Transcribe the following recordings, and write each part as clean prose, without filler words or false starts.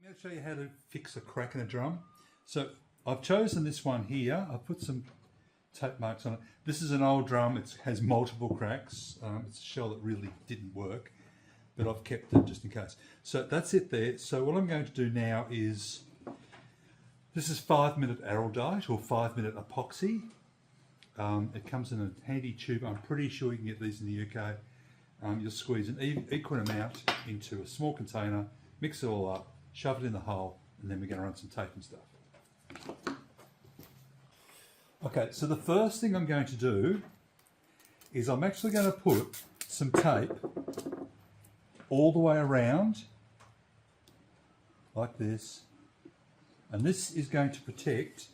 I'm going to show you how to fix a crack in a drum. So I've chosen this one here. I've put some tape marks on it. This is an old drum. It has multiple cracks. It's a shell that really didn't work, but I've kept it just in case. So that's it there. So what I'm going to do now is, this is 5-minute araldite or 5-minute epoxy. It comes in a handy tube. I'm pretty sure you can get these in the UK. You'll squeeze an equal amount into a small container, mix it all up, shove it in the hole, and then we're going to run some tape and stuff. Okay, so the first thing I'm going to do is I'm actually going to put some tape all the way around, like this, and this is going to protect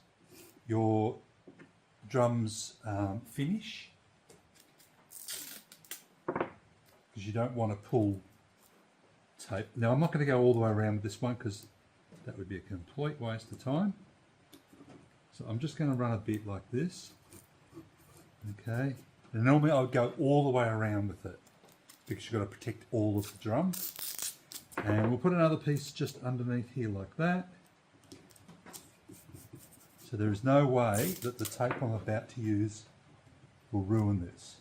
your drum's finish, because you don't want to pull tape. Now I'm not going to go all the way around with this one because that would be a complete waste of time. So I'm just going to run a bit like this. Okay, and normally I would go all the way around with it because you've got to protect all of the drum. And we'll put another piece just underneath here like that. So there is no way that the tape I'm about to use will ruin this.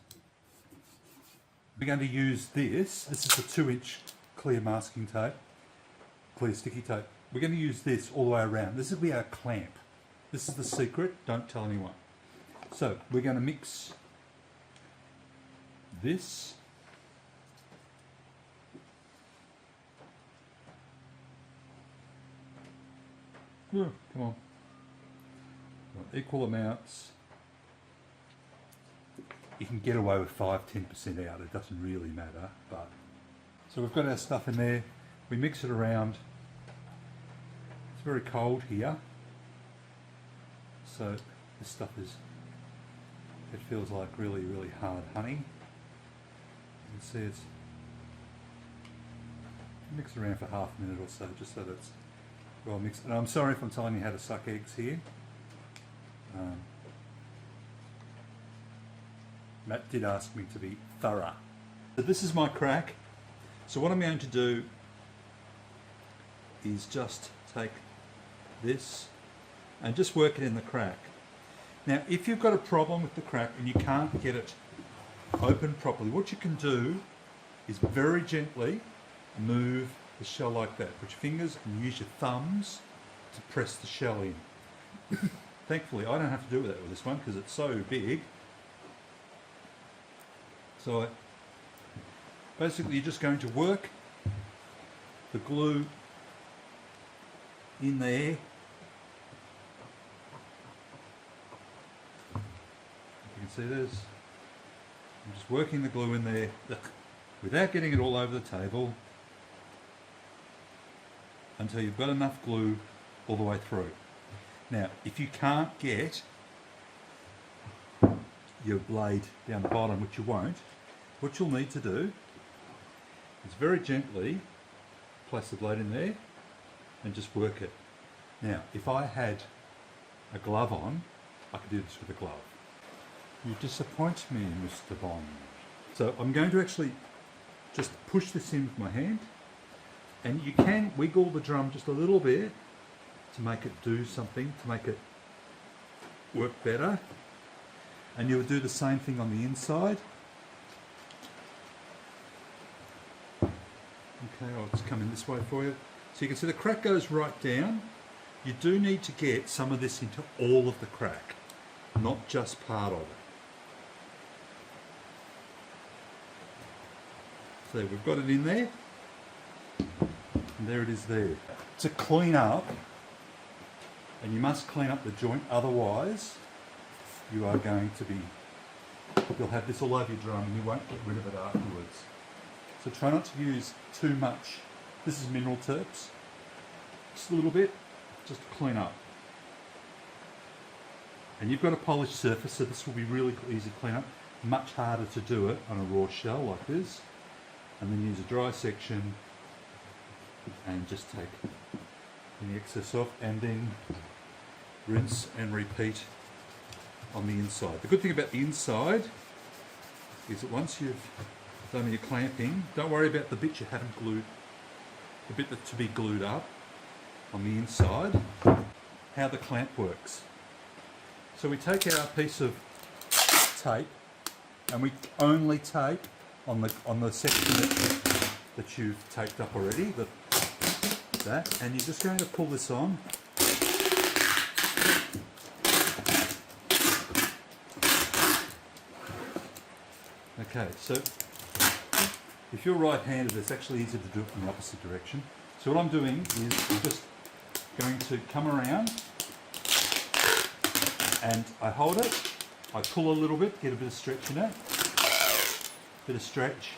We're going to use this. This is a 2-inch clear masking tape, clear sticky tape. We're going to use this all the way around. This will be our clamp. This is the secret, don't tell anyone. So we're going to mix this come on, equal amounts. You can get away with 5-10% out, it doesn't really matter. But so we've got our stuff in there, we mix it around. It's very cold here, so this stuff it feels like really hard honey. You can see it's mixed around for half a minute or so, just so that's well mixed. And I'm sorry if I'm telling you how to suck eggs here. Matt did ask me to be thorough. So this is my crack. So what I'm going to do is just take this and just work it in the crack. Now if you've got a problem with the crack and you can't get it open properly, what you can do is very gently move the shell like that. Put your fingers and use your thumbs to press the shell in. Thankfully I don't have to do that with this one because it's so big. So basically you're just going to work the glue in there. You can see this. I'm just working the glue in there without getting it all over the table until you've got enough glue all the way through. Now if you can't get your blade down the bottom, which you won't, what you'll need to do is very gently place the blade in there and just work it. Now if I had a glove on, I could do this with a glove. You disappoint me, Mr. Bond. So I'm going to actually just push this in with my hand, and you can wiggle the drum just a little bit to make it do something, to make it work better. And you'll do the same thing on the inside. Okay, I'll just come in this way for you. So you can see the crack goes right down. You do need to get some of this into all of the crack, not just part of it. So we've got it in there, and there it is there. To clean up, and you must clean up the joint, otherwise you are going to be, you'll have this all over your drum and you won't get rid of it afterwards. So try not to use too much. This is mineral terps. Just a little bit, just to clean up. And you've got a polished surface, so this will be really easy to clean up. Much harder to do it on a raw shell like this. And then use a dry section and just take any excess off, and then rinse and repeat on the inside. The good thing about the inside is that once you've done your clamping, don't worry about the bit you haven't glued, the bit that's to be glued up. on the inside how the clamp works. So we take our piece of tape and we only tape on the section that you've taped up already, that, and you're just going to pull this on. Okay, so if you're right-handed, it's actually easier to do it in the opposite direction. So what I'm doing is I'm just going to come around and I hold it, I pull a little bit, get a bit of stretch in it, bit of stretch.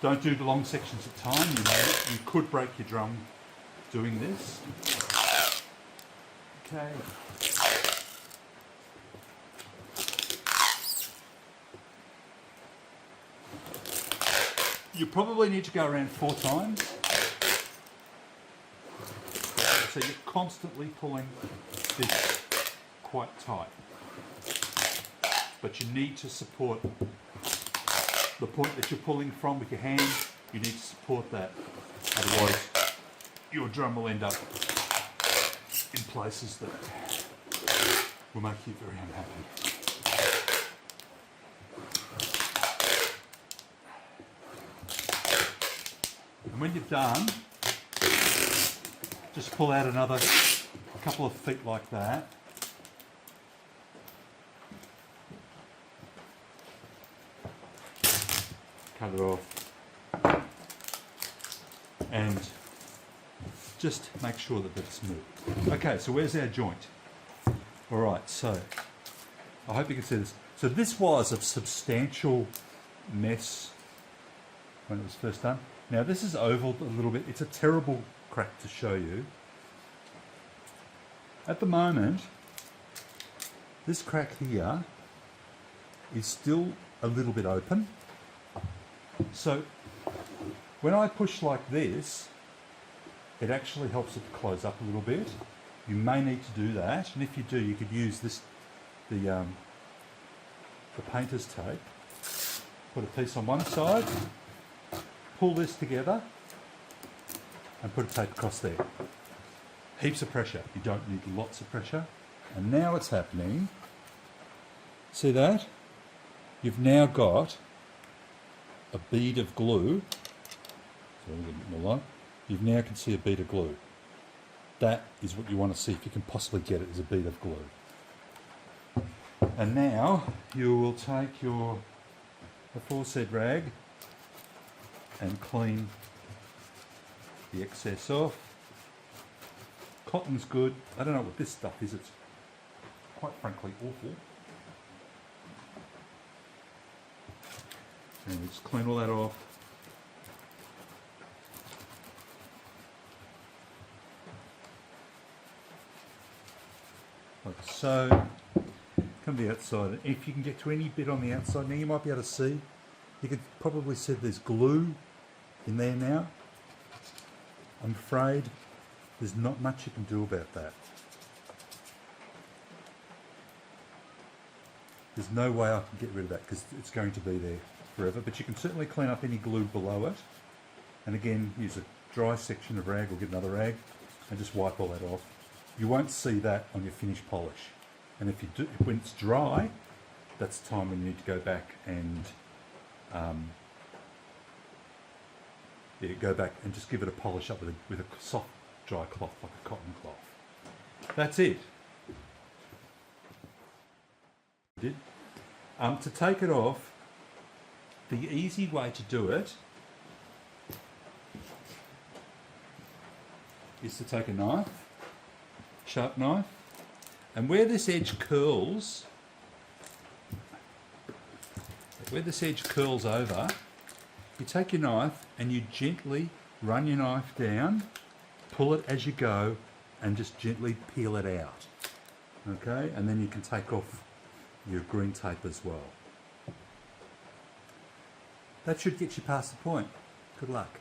Don't do the long sections at a time, you could break your drum doing this. Okay. You probably need to go around 4 times. So you're constantly pulling this quite tight. But you need to support the point that you're pulling from with your hand. You need to support that. Otherwise, your drum will end up in places that will make you very unhappy. And when you've done, just pull out another couple of feet like that. Cut it off. And just make sure that it's smooth. Okay, so where's our joint? Alright, so I hope you can see this. So this was a substantial mess when it was first done. Now this is ovaled a little bit. It's a terrible crack to show you. At the moment, this crack here is still a little bit open. So when I push like this, it actually helps it to close up a little bit. You may need to do that, and if you do, you could use this, the painter's tape. Put a piece on one side, pull this together, and put a tape across there. Heaps of pressure. You don't need lots of pressure. And now it's happening. See that? You've now got a bead of glue. So a little bit more light. You now can see a bead of glue. That is what you want to see, if you can possibly get it, as a bead of glue. And now you will take your aforesaid rag and clean the excess off. Cotton's good. I don't know what this stuff is. It's quite frankly awful. And just clean all that off. Like so. Come to the outside. If you can get to any bit on the outside, now you might be able to see. You could probably see there's glue in there now. I'm afraid there's not much you can do about that. There's no way I can get rid of that because it's going to be there forever, but you can certainly clean up any glue below it. And again, use a dry section of rag or get another rag and just wipe all that off. You won't see that on your finished polish. And if you do, when it's dry, that's the time when you need to go back and go back and just give it a polish up with a soft dry cloth, like a cotton cloth. That's it. To take it off, the easy way to do it is to take a knife, sharp knife, and where this edge curls over, you take your knife and you gently run your knife down, pull it as you go, and just gently peel it out. Okay, and then you can take off your green tape as well. That should get you past the point. Good luck.